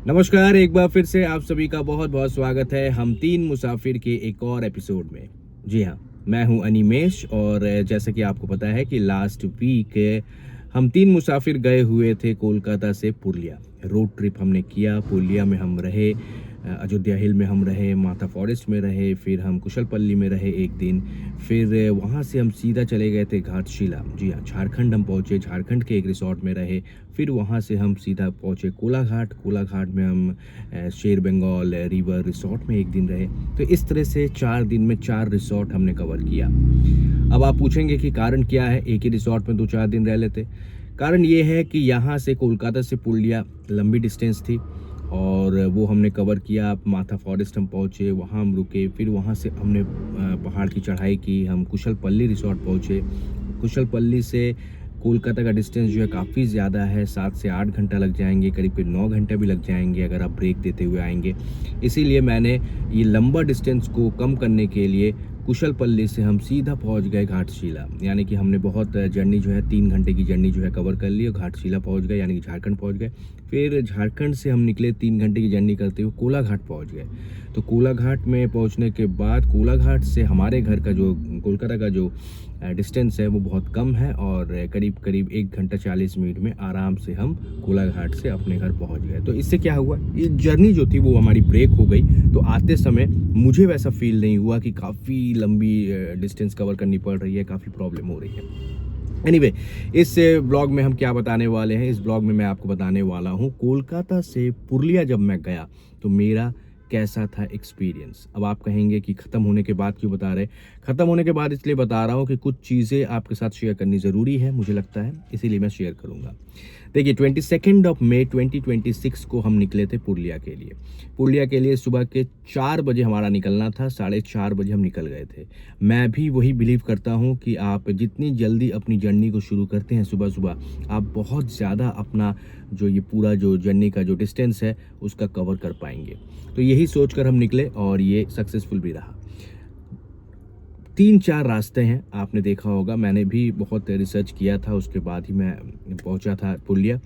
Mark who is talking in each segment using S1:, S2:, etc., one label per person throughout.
S1: नमस्कार, एक बार फिर से आप सभी का बहुत बहुत स्वागत है हम तीन मुसाफिर के एक और एपिसोड में। जी हाँ, मैं हूं अनिमेश और जैसा कि आपको पता है कि लास्ट वीक हम तीन मुसाफिर गए हुए थे कोलकाता से पुरुलिया। रोड ट्रिप हमने किया, पुरुलिया में हम रहे, अयोध्या हिल में हम रहे, माता फॉरेस्ट में रहे, फिर हम कुशलपल्ली में रहे एक दिन, फिर वहाँ से हम सीधा चले गए थे घाटशिला। जी हाँ, झारखंड हम पहुँचे, झारखंड के एक रिसोर्ट में रहे, फिर वहाँ से हम सीधा पहुँचे कोलाघाट। कोलाघाट में हम शेर बंगाल रिवर रिसोर्ट में एक दिन रहे। तो इस तरह से 4 दिन में 4 रिसोर्ट हमने कवर किया। अब आप पूछेंगे कि कारण क्या है, एक ही रिसोर्ट में 2-4 दिन रह लेते। कारण ये है कि यहाँ से कोलकाता से पुरुलिया लंबी डिस्टेंस थी और वो हमने कवर किया। माथा फॉरेस्ट हम पहुँचे, वहाँ हम रुके, फिर वहाँ से हमने पहाड़ की चढ़ाई की, हम कुशलपल्ली रिसोर्ट पहुँचे। कुशलपल्ली से कोलकाता का डिस्टेंस जो है काफ़ी ज़्यादा है, 7 से 8 घंटा लग जाएंगे, करीब 9 घंटे भी लग जाएंगे अगर आप ब्रेक देते हुए आएंगे। इसीलिए मैंने ये लंबा डिस्टेंस को कम करने के लिए कुशलपल्ली से हम सीधा पहुंच गए घाटशिला। यानी कि हमने बहुत जर्नी जो है 3 घंटे की जर्नी जो है कवर कर ली और घाटशिला पहुंच गए, यानी कि झारखंड पहुंच गए। फिर झारखंड से हम निकले 3 घंटे की जर्नी करते हुए कोलाघाट पहुंच गए। तो कोलाघाट में पहुंचने के बाद कोलाघाट से हमारे घर का जो कोलकाता का जो डिस्टेंस है वो बहुत कम है और करीब 1 घंटा 40 मिनट में आराम से हम कोलाघाट से अपने घर पहुंच गए। तो इससे क्या हुआ, ये जर्नी जो थी वो हमारी ब्रेक हो गई। तो आते समय मुझे वैसा फील नहीं हुआ कि काफ़ी लंबी डिस्टेंस कवर करनी पड़ रही है, काफ़ी प्रॉब्लम हो रही है। एनीवे, इस ब्लॉग में हम क्या बताने वाले हैं, इस ब्लॉग में मैं आपको बताने वाला हूँ कोलकाता से पुरुलिया जब मैं गया तो मेरा कैसा था एक्सपीरियंस। अब आप कहेंगे कि ख़त्म होने के बाद क्यों बता रहे। ख़त्म होने के बाद इसलिए बता रहा हूँ कि कुछ चीज़ें आपके साथ शेयर करनी ज़रूरी है, मुझे लगता है, इसीलिए मैं शेयर करूँगा। देखिए, 22 मई 2026 को हम निकले थे पुरुलिया के लिए। पुरुलिया के लिए सुबह के 4 बजे हमारा निकलना था, 4:30 बजे हम निकल गए थे। मैं भी वही बिलीव करता हूँ कि आप जितनी जल्दी अपनी जर्नी को शुरू करते हैं सुबह सुबह, आप बहुत ज़्यादा अपना जो ये पूरा जो जर्नी का जो डिस्टेंस है उसका कवर कर पाएंगे। तो यही सोचकर हम निकले और ये सक्सेसफुल भी रहा। 3-4 रास्ते हैं, आपने देखा होगा, मैंने भी बहुत रिसर्च किया था, उसके बाद ही मैं पहुंचा था पुरुलिया।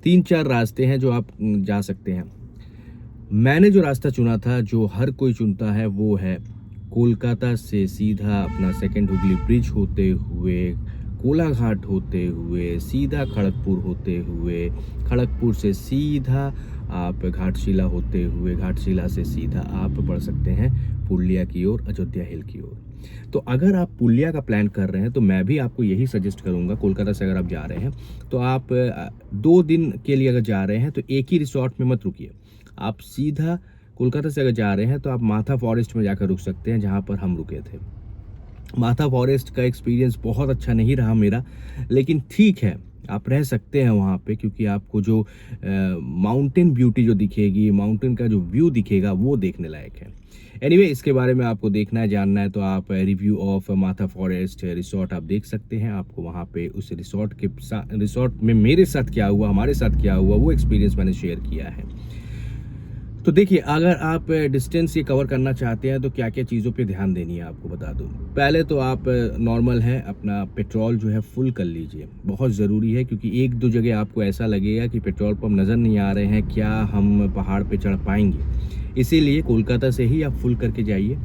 S1: 3-4 रास्ते हैं जो आप जा सकते हैं। मैंने जो रास्ता चुना था, जो हर कोई चुनता है, वो है कोलकाता से सीधा अपना सेकंड हुगली ब्रिज होते हुए, कोलाघाट होते हुए, सीधा खड़गपुर होते हुए, खड़गपुर से सीधा आप घाटशिला होते हुए, घाटशिला से सीधा आप बढ़ सकते हैं पुरुलिया की ओर, अयोध्या हिल की ओर। तो अगर आप पुरुलिया का प्लान कर रहे हैं तो मैं भी आपको यही सजेस्ट करूंगा, कोलकाता से अगर आप जा रहे हैं तो आप 2 दिन के लिए अगर जा रहे हैं तो एक ही रिसोर्ट में मत रुकिए। आप सीधा कोलकाता से अगर जा रहे हैं तो आप माथा फॉरेस्ट में जाकर रुक सकते हैं, जहाँ पर हम रुके थे। माथा फॉरेस्ट का एक्सपीरियंस बहुत अच्छा नहीं रहा मेरा, लेकिन ठीक है, आप रह सकते हैं वहाँ पे, क्योंकि आपको जो माउंटेन ब्यूटी जो दिखेगी, माउंटेन का जो व्यू दिखेगा वो देखने लायक है। एनीवे, इसके बारे में आपको देखना है, जानना है तो आप रिव्यू ऑफ माथा फॉरेस्ट रिसोर्ट आप देख सकते हैं। आपको वहाँ पे उस रिसोर्ट में मेरे साथ क्या हुआ, हमारे साथ क्या हुआ, वो एक्सपीरियंस मैंने शेयर किया है। तो देखिए, अगर आप डिस्टेंस ये कवर करना चाहते हैं तो क्या क्या चीज़ों पे ध्यान देनी है आपको बता दूं। पहले तो आप नॉर्मल है, अपना पेट्रोल जो है फुल कर लीजिए, बहुत ज़रूरी है, क्योंकि 1-2 जगह आपको ऐसा लगेगा कि पेट्रोल पंप नज़र नहीं आ रहे हैं, क्या हम पहाड़ पे चढ़ पाएंगे। इसीलिए कोलकाता से ही आप फुल करके जाइए।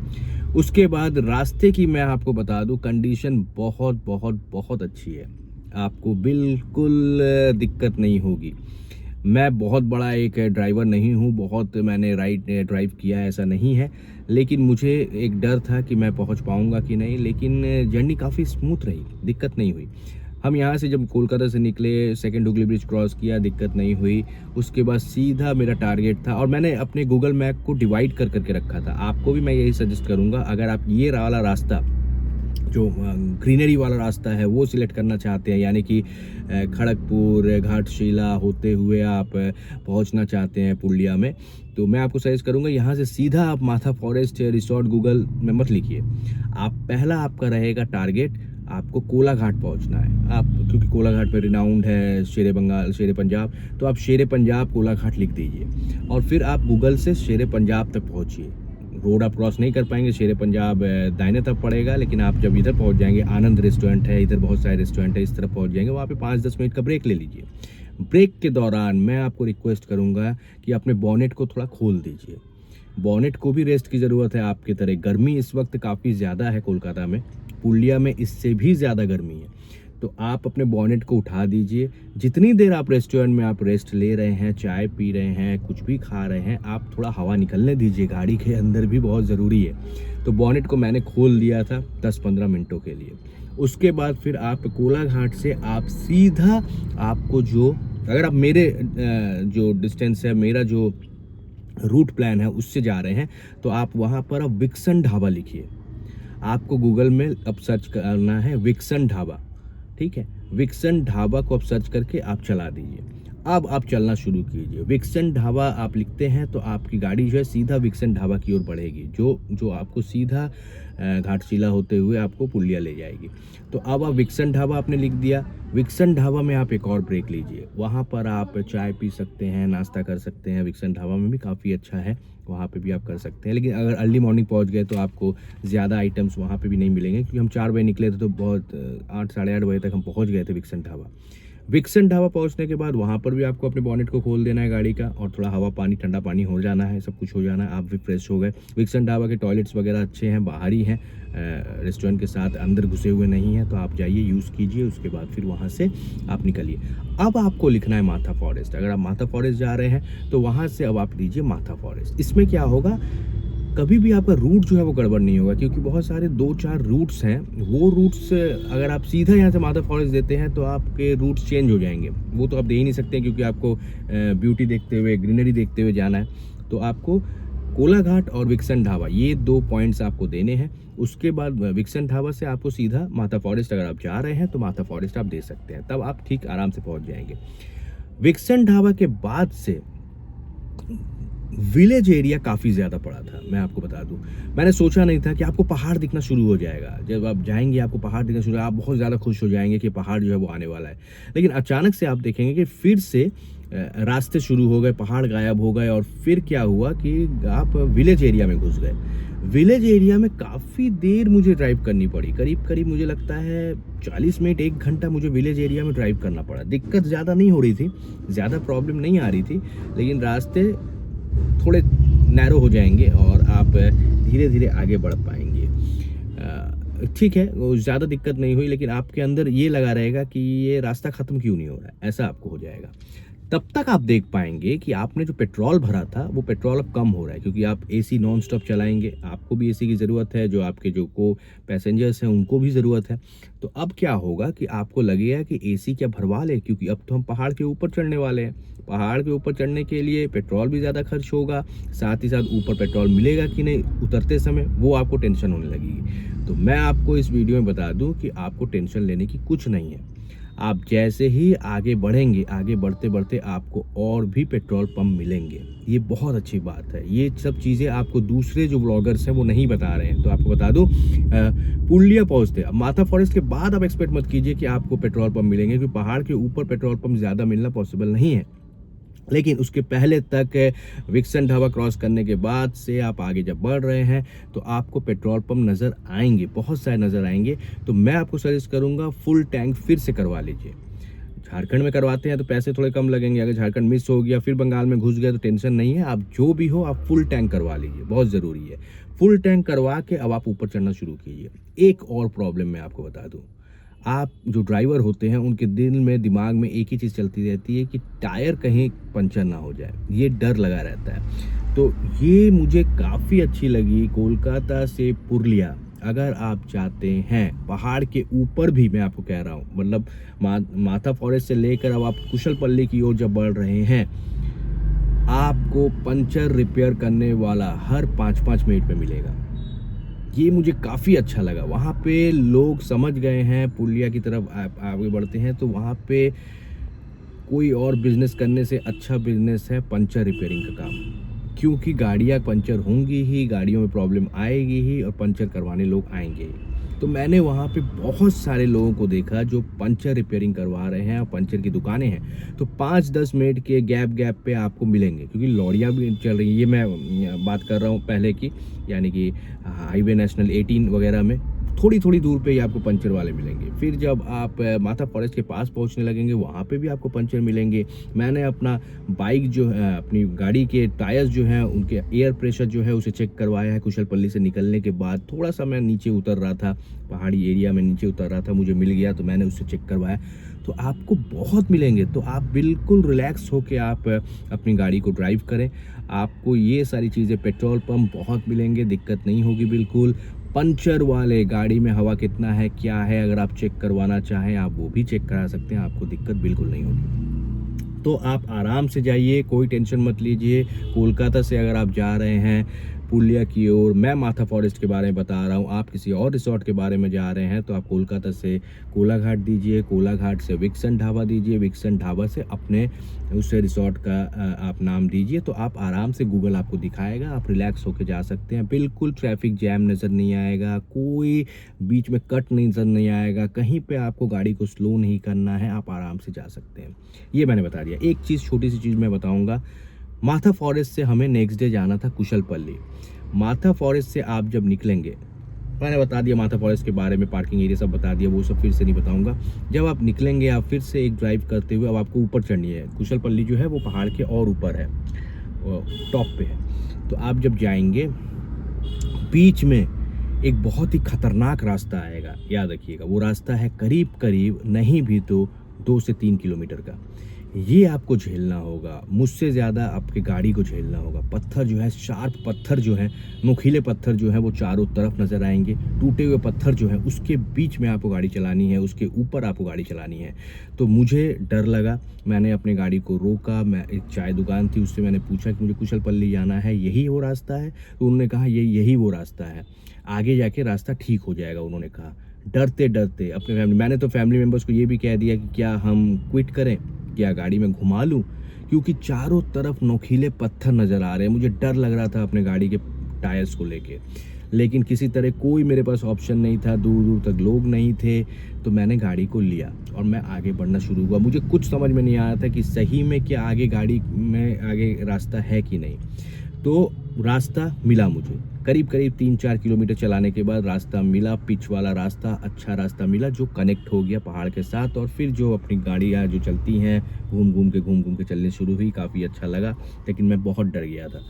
S1: उसके बाद रास्ते की मैं आपको बता दूँ, कंडीशन बहुत बहुत बहुत अच्छी है, आपको बिल्कुल दिक्कत नहीं होगी। मैं बहुत बड़ा एक ड्राइवर नहीं हूँ, बहुत मैंने ड्राइव किया है ऐसा नहीं है, लेकिन मुझे एक डर था कि मैं पहुँच पाऊँगा कि नहीं, लेकिन जर्नी काफ़ी स्मूथ रही, दिक्कत नहीं हुई। हम यहाँ से जब कोलकाता से निकले, सेकंड हुगली ब्रिज क्रॉस किया, दिक्कत नहीं हुई। उसके बाद सीधा मेरा टारगेट था, और मैंने अपने गूगल मैप को डिवाइड कर करके रखा था। आपको भी मैं यही सजेस्ट करूँगा, अगर आप ये वाला रास्ता जो ग्रीनरी वाला रास्ता है वो सिलेक्ट करना चाहते हैं, यानी कि खड़गपुर घाटशिला होते हुए आप पहुंचना चाहते हैं पुरुलिया में, तो मैं आपको सजेस्ट करूंगा यहाँ से सीधा आप माथा फॉरेस्ट रिसोर्ट गूगल में मत लिखिए। आप पहला आपका रहेगा टारगेट, आपको कोलाघाट पहुंचना है। आप क्योंकि कोलाघाट पे रिनाउंड है शेरे बंगाल, शेरे पंजाब, तो आप शेरे पंजाब कोलाघाट लिख दीजिए और फिर आप गूगल से शेरे पंजाब तक पहुंचिए। रोड आप क्रॉस नहीं कर पाएंगे, शेरे पंजाब दाहिने तरफ पड़ेगा, लेकिन आप जब इधर पहुंच जाएंगे, आनंद रेस्टोरेंट है, इधर बहुत सारे रेस्टोरेंट है, इस तरफ पहुंच जाएंगे, वहाँ पे 5-10 मिनट का ब्रेक ले लीजिए। ब्रेक के दौरान मैं आपको रिक्वेस्ट करूंगा कि अपने बॉनेट को थोड़ा खोल दीजिए। बॉनेट को भी रेस्ट की ज़रूरत है आपकी तरह। गर्मी इस वक्त काफ़ी ज़्यादा है कोलकाता में, पुलिया में इससे भी ज़्यादा गर्मी है। तो आप अपने बॉनेट को उठा दीजिए। जितनी देर आप रेस्टोरेंट में आप रेस्ट ले रहे हैं, चाय पी रहे हैं, कुछ भी खा रहे हैं, आप थोड़ा हवा निकलने दीजिए, गाड़ी के अंदर भी बहुत ज़रूरी है। तो बॉनेट को मैंने खोल दिया था 10-15 मिनटों के लिए। उसके बाद फिर आप कोलाघाट से आप सीधा, आपको जो, अगर आप मेरे जो डिस्टेंस है, मेरा जो रूट प्लान है उससे जा रहे हैं, तो आप वहाँ पर अब विक्सन ढाबा लिखिए। आपको गूगल में अब सर्च करना है विक्सन ढाबा, ठीक है। विक्सन ढाबा को आप सर्च करके आप चला दीजिए। अब आप चलना शुरू कीजिए। विक्सन ढाबा आप लिखते हैं तो आपकी गाड़ी जो है सीधा विक्सन ढाबा की ओर बढ़ेगी, जो आपको सीधा घाटशिला होते हुए आपको पुलिया ले जाएगी। तो अब आप विक्सन ढाबा आपने लिख दिया। विक्सन ढाबा में आप एक और ब्रेक लीजिए। वहाँ पर आप चाय पी सकते हैं, नाश्ता कर सकते हैं। विक्सन ढाबा में भी काफ़ी अच्छा है, वहाँ पे भी आप कर सकते हैं। लेकिन अगर अर्ली मॉर्निंग पहुँच गए तो आपको ज़्यादा आइटम्स वहाँ पे भी नहीं मिलेंगे, क्योंकि हम 4 बजे निकले थे तो बहुत 8 साढ़े 8 बजे तक हम पहुँच गए थे विक्सन ढाबा। विक्सन ढाबा पहुंचने के बाद वहाँ पर भी आपको अपने बॉनेट को खोल देना है गाड़ी का, और थोड़ा हवा पानी ठंडा पानी हो जाना है, सब कुछ हो जाना है, आप भी फ्रेश हो गए। विक्सन ढाबा के टॉयलेट्स वगैरह अच्छे हैं, बाहर ही हैं, रेस्टोरेंट के साथ अंदर घुसे हुए नहीं हैं, तो आप जाइए, यूज़ कीजिए। उसके बाद फिर वहाँ से आप निकलिए। अब आपको लिखना है माथा फॉरेस्ट। अगर आप माथा फॉरेस्ट जा रहे हैं तो वहाँ से अब आप लीजिए माथा फॉरेस्ट। इसमें क्या होगा, कभी भी आपका रूट जो है वो गड़बड़ नहीं होगा, क्योंकि बहुत सारे 2-4 रूट्स हैं। वो रूट्स अगर आप सीधा यहाँ से माथा फॉरेस्ट देते हैं तो आपके रूट्स चेंज हो जाएंगे। वो तो आप दे ही नहीं सकते, क्योंकि आपको ब्यूटी देखते हुए, ग्रीनरी देखते हुए जाना है। तो आपको कोलाघाट और विक्सन ढाबा, ये 2 पॉइंट्स आपको देने हैं। उसके बाद विक्सन ढाबा से आपको सीधा माथा फॉरेस्ट, अगर आप जा रहे हैं तो माथा फॉरेस्ट आप दे सकते हैं, तब आप ठीक आराम से पहुँच जाएंगे। विक्सन ढाबा के बाद से विलेज एरिया काफ़ी ज़्यादा पड़ा था, मैं आपको बता दूं। मैंने सोचा नहीं था कि आपको पहाड़ दिखना शुरू हो जाएगा। जब आप जाएंगे आपको पहाड़ दिखना शुरू, आप बहुत ज़्यादा खुश हो जाएंगे कि पहाड़ जो है वो आने वाला है। लेकिन अचानक से आप देखेंगे कि फिर से रास्ते शुरू हो गए, पहाड़ गायब हो गए, और फिर क्या हुआ कि आप विलेज एरिया में घुस गए। विलेज एरिया में काफ़ी देर मुझे ड्राइव करनी पड़ी, करीब करीब मुझे लगता है 40 मिनट 1 घंटा मुझे विलेज एरिया में ड्राइव करना पड़ा। दिक्कत ज़्यादा नहीं हो रही थी, ज़्यादा प्रॉब्लम नहीं आ रही थी, लेकिन रास्ते थोड़े नैरो हो जाएंगे और आप धीरे धीरे आगे बढ़ पाएंगे। ठीक है, वो ज़्यादा दिक्कत नहीं हुई, लेकिन आपके अंदर ये लगा रहेगा कि ये रास्ता ख़त्म क्यों नहीं हो रहा है, ऐसा आपको हो जाएगा। तब तक आप देख पाएंगे कि आपने जो पेट्रोल भरा था वो पेट्रोल अब कम हो रहा है, क्योंकि आप एसी नॉन स्टॉप चलाएंगे। आपको भी एसी की ज़रूरत है, जो आपके जो को पैसेंजर्स हैं उनको भी ज़रूरत है। तो अब क्या होगा कि आपको लगेगा कि एसी क्या भरवा ले, क्योंकि अब तो हम पहाड़ के ऊपर चढ़ने वाले हैं। पहाड़ के ऊपर चढ़ने के लिए पेट्रोल भी ज़्यादा खर्च होगा, साथ ही साथ ऊपर पेट्रोल मिलेगा कि नहीं उतरते समय, वो आपको टेंशन होने लगेगी। तो मैं आपको इस वीडियो में बता दूं कि आपको टेंशन लेने की कुछ नहीं है। आप जैसे ही आगे बढ़ेंगे, आगे बढ़ते बढ़ते आपको और भी पेट्रोल पंप मिलेंगे। ये बहुत अच्छी बात है। ये सब चीज़ें आपको दूसरे जो व्लॉगर्स हैं वो नहीं बता रहे हैं। तो आपको बता दूं, पुलिया पहुंचते, अब माथा फॉरेस्ट के बाद आप एक्सपेक्ट मत कीजिए कि आपको पेट्रोल पंप मिलेंगे, क्योंकि पहाड़ के ऊपर पेट्रोल पंप ज़्यादा मिलना पॉसिबल नहीं है। लेकिन उसके पहले तक विक्सन ढाबा क्रॉस करने के बाद से आप आगे जब बढ़ रहे हैं तो आपको पेट्रोल पंप नज़र आएंगे, बहुत सारे नज़र आएंगे। तो मैं आपको सजेस्ट करूंगा फुल टैंक फिर से करवा लीजिए। झारखंड में करवाते हैं तो पैसे थोड़े कम लगेंगे, अगर झारखंड मिस हो गया फिर बंगाल में घुस गए तो टेंशन नहीं है। आप जो भी हो आप फुल टैंक करवा लीजिए, बहुत ज़रूरी है। फुल टैंक करवा के अब आप ऊपर चढ़ना शुरू कीजिए। एक और प्रॉब्लम मैं आपको बता दूँ, आप जो ड्राइवर होते हैं उनके दिल में, दिमाग में एक ही चीज़ चलती रहती है कि टायर कहीं पंचर ना हो जाए, ये डर लगा रहता है। तो ये मुझे काफ़ी अच्छी लगी। कोलकाता से पुरुलिया अगर आप जाते हैं, पहाड़ के ऊपर भी मैं आपको कह रहा हूँ, मतलब माथा फॉरेस्ट से लेकर अब आप कुशलपल्ली की ओर जब बढ़ रहे हैं, आपको पंचर रिपेयर करने वाला हर 5-5 मिनट में मिलेगा। ये मुझे काफ़ी अच्छा लगा। वहाँ पे लोग समझ गए हैं, पुलिया की तरफ आगे बढ़ते हैं तो वहाँ पे कोई और बिजनेस करने से अच्छा बिजनेस है पंचर रिपेयरिंग का काम, क्योंकि गाड़ियाँ पंचर होंगी ही, गाड़ियों में प्रॉब्लम आएगी ही, और पंचर करवाने लोग आएंगे ही। तो मैंने वहाँ पे बहुत सारे लोगों को देखा जो पंचर रिपेयरिंग करवा रहे हैं, और पंचर की दुकानें हैं तो 5-10 मिनट के गैप पे आपको मिलेंगे, क्योंकि लॉरियाँ भी चल रही है। ये मैं बात कर रहा हूँ पहले की, यानी कि हाईवे नेशनल 18 वगैरह में थोड़ी थोड़ी दूर पे ही आपको पंचर वाले मिलेंगे। फिर जब आप माथा फॉरेस्ट के पास पहुंचने लगेंगे, वहाँ पे भी आपको पंचर मिलेंगे। मैंने अपना बाइक जो है, अपनी गाड़ी के टायर्स जो हैं, उनके एयर प्रेशर जो है उसे चेक करवाया है। कुशलपल्ली से निकलने के बाद थोड़ा सा मैं नीचे उतर रहा था, पहाड़ी एरिया में नीचे उतर रहा था, मुझे मिल गया तो मैंने उससे चेक करवाया। तो आपको बहुत मिलेंगे, तो आप बिल्कुल रिलैक्स होके आप अपनी गाड़ी को ड्राइव करें। आपको ये सारी चीज़ें, पेट्रोल पंप बहुत मिलेंगे, दिक्कत नहीं होगी बिल्कुल। पंचर वाले, गाड़ी में हवा कितना है, क्या है, अगर आप चेक करवाना चाहें आप वो भी चेक करा सकते हैं, आपको दिक्कत बिल्कुल नहीं होगी। तो आप आराम से जाइए, कोई टेंशन मत लीजिए। कोलकाता से अगर आप जा रहे हैं पुलिया की ओर, मैं माथा फॉरेस्ट के बारे में बता रहा हूँ, आप किसी और रिसोर्ट के बारे में जा रहे हैं तो आप कोलकाता से कोलाघाट दीजिए, कोलाघाट से विक्सन ढाबा दीजिए, विक्सन ढाबा से अपने उस रिसोर्ट का आप नाम दीजिए। तो आप आराम से, गूगल आपको दिखाएगा, आप रिलैक्स होकर जा सकते हैं। बिल्कुल ट्रैफिक जैम नज़र नहीं आएगा, कोई बीच में कट नज़र नहीं आएगा, कहीं पे आपको गाड़ी को स्लो नहीं करना है, आप आराम से जा सकते हैं। ये मैंने बता दिया। एक चीज़, छोटी सी चीज़ मैं बताऊँगा, माथा फॉरेस्ट से हमें नेक्स्ट डे जाना था कुशलपल्ली। माथा फॉरेस्ट से आप जब निकलेंगे, मैंने बता दिया माथा फॉरेस्ट के बारे में, पार्किंग एरिया सब बता दिया, वो सब फिर से नहीं बताऊंगा। जब आप निकलेंगे, आप फिर से एक ड्राइव करते हुए अब आपको ऊपर चढ़नी है। कुशलपल्ली जो है वो पहाड़ के और ऊपर है, टॉप पे है। तो आप जब जाएंगे, बीच में एक बहुत ही खतरनाक रास्ता आएगा, याद रखिएगा। वो रास्ता है करीब करीब नहीं भी तो 2 से 3 किलोमीटर का। ये आपको झेलना होगा, मुझसे ज़्यादा आपकी गाड़ी को झेलना होगा। पत्थर जो है, शार्प पत्थर जो है, नुकीले पत्थर जो है वो चारों तरफ नज़र आएंगे। टूटे हुए पत्थर जो है उसके बीच में आपको गाड़ी चलानी है, उसके ऊपर आपको गाड़ी चलानी है। तो मुझे डर लगा, मैंने अपनी गाड़ी को रोका। मैं, एक चाय दुकान थी, उससे मैंने पूछा कि मुझे कुशलपल्ली जाना है, यही वो रास्ता है? तो उन्होंने कहा यही वो रास्ता है, आगे जाके रास्ता ठीक हो जाएगा, उन्होंने कहा। डरते डरते अपने फैमिली, मैंने तो फैमिली मेम्बर्स को ये भी कह दिया कि क्या हम क्विट करें, क्या गाड़ी में घुमा लूं, क्योंकि चारों तरफ नोकीले पत्थर नज़र आ रहे हैं। मुझे डर लग रहा था अपने गाड़ी के टायर्स को लेके, लेकिन किसी तरह कोई मेरे पास ऑप्शन नहीं था, दूर दूर तक लोग नहीं थे। तो मैंने गाड़ी को लिया और मैं आगे बढ़ना शुरू हुआ। मुझे कुछ समझ में नहीं आया था कि सही में क्या आगे गाड़ी में आगे रास्ता है कि नहीं। तो रास्ता मिला मुझे, करीब करीब 3-4 किलोमीटर चलाने के बाद रास्ता मिला, पिच वाला रास्ता, अच्छा रास्ता मिला जो कनेक्ट हो गया पहाड़ के साथ। और फिर जो अपनी गाड़ियाँ जो चलती हैं, घूम घूम के चलने शुरू हुई, काफ़ी अच्छा लगा, लेकिन मैं बहुत डर गया था।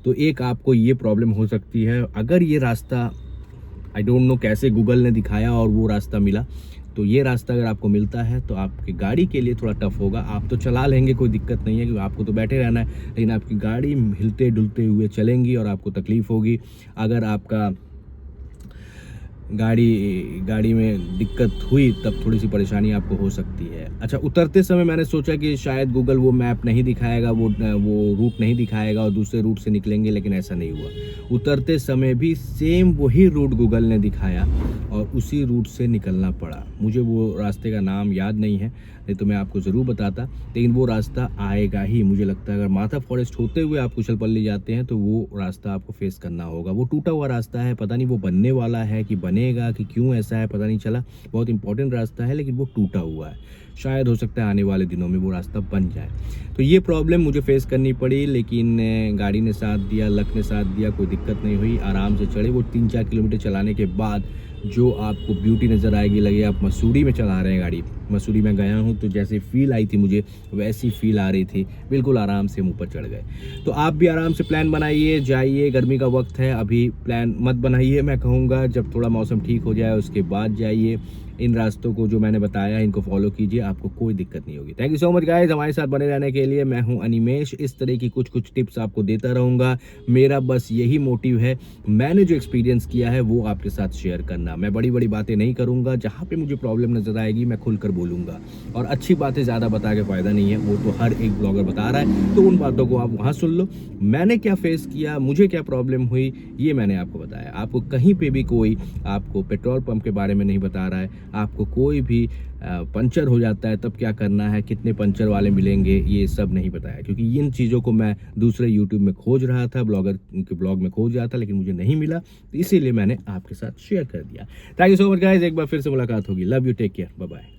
S1: तो एक आपको ये प्रॉब्लम हो सकती है, अगर ये रास्ता, आई डोंट नो कैसे गूगल ने दिखाया और वो रास्ता मिला, तो ये रास्ता अगर आपको मिलता है तो आपकी गाड़ी के लिए थोड़ा टफ होगा। आप तो चला लेंगे, कोई दिक्कत नहीं है, क्योंकि आपको तो बैठे रहना है, लेकिन आपकी गाड़ी हिलते डुलते हुए चलेंगी और आपको तकलीफ़ होगी। अगर आपका गाड़ी में दिक्कत हुई तब थोड़ी सी परेशानी आपको हो सकती है। अच्छा, उतरते समय मैंने सोचा कि शायद गूगल वो मैप नहीं दिखाएगा, वो रूट नहीं दिखाएगा और दूसरे रूट से निकलेंगे, लेकिन ऐसा नहीं हुआ। उतरते समय भी सेम वही रूट गूगल ने दिखाया और उसी रूट से निकलना पड़ा। मुझे वो रास्ते का नाम याद नहीं है, नहीं तो मैं आपको ज़रूर बताता, लेकिन वो रास्ता आएगा ही। मुझे लगता है अगर माथा फॉरेस्ट होते हुए आप कुशलपल्ली जाते हैं तो वो रास्ता आपको फेस करना होगा। वो टूटा हुआ रास्ता है, पता नहीं वो बनने वाला है कि बनेगा, कि क्यों ऐसा है पता नहीं चला। बहुत इंपॉर्टेंट रास्ता है, लेकिन वो टूटा हुआ है। शायद हो सकता है आने वाले दिनों में वो रास्ता बन जाए। तो ये प्रॉब्लम मुझे फेस करनी पड़ी, लेकिन गाड़ी ने साथ दिया, लक ने साथ दिया, कोई दिक्कत नहीं हुई, आराम से चढ़े। वो 3-4 किलोमीटर चलाने के बाद जो आपको ब्यूटी नज़र आएगी, लगे आप मसूरी में चला रहे हैं गाड़ी। मसूरी में गया हूँ तो जैसे फील आई थी मुझे, वैसी फील आ रही थी, बिल्कुल आराम से हम ऊपर चढ़ गए। तो आप भी आराम से प्लान बनाइए, जाइए। गर्मी का वक्त है, अभी प्लान मत बनाइए, मैं कहूँगा जब थोड़ा मौसम ठीक हो जाए उसके बाद जाइए। इन रास्तों को जो मैंने बताया इनको फॉलो कीजिए, आपको कोई दिक्कत नहीं होगी। Thank you so much guys हमारे साथ बने रहने के लिए। मैं हूं अनिमेश, इस तरह की कुछ टिप्स आपको देता रहूँगा। मेरा बस यही मोटिव है, मैंने जो एक्सपीरियंस किया है वो आपके साथ शेयर करना। मैं बड़ी बड़ी बातें नहीं करूँगा, जहाँ पे मुझे प्रॉब्लम नज़र आएगी मैं खुलकर बोलूँगा। और अच्छी बातें ज़्यादा बता के फ़ायदा नहीं है, वो तो हर एक ब्लॉगर बता रहा है, तो उन बातों को आप वहाँ सुन लो। मैंने क्या फेस किया, मुझे क्या प्रॉब्लम हुई, ये मैंने आपको बताया। आपको कहीं पे भी कोई आपको पेट्रोल पंप के बारे में नहीं बता रहा है, आपको कोई भी पंचर हो जाता है तब क्या करना है, कितने पंचर वाले मिलेंगे, ये सब नहीं बताया। क्योंकि इन चीज़ों को मैं दूसरे यूट्यूब में खोज रहा था, ब्लॉगर के ब्लॉग में खोज रहा था, लेकिन मुझे नहीं मिला, तो इसीलिए मैंने आपके साथ शेयर कर दिया। Thank you so much guys, एक बार फिर से मुलाकात होगी। Love you, take care, bye bye.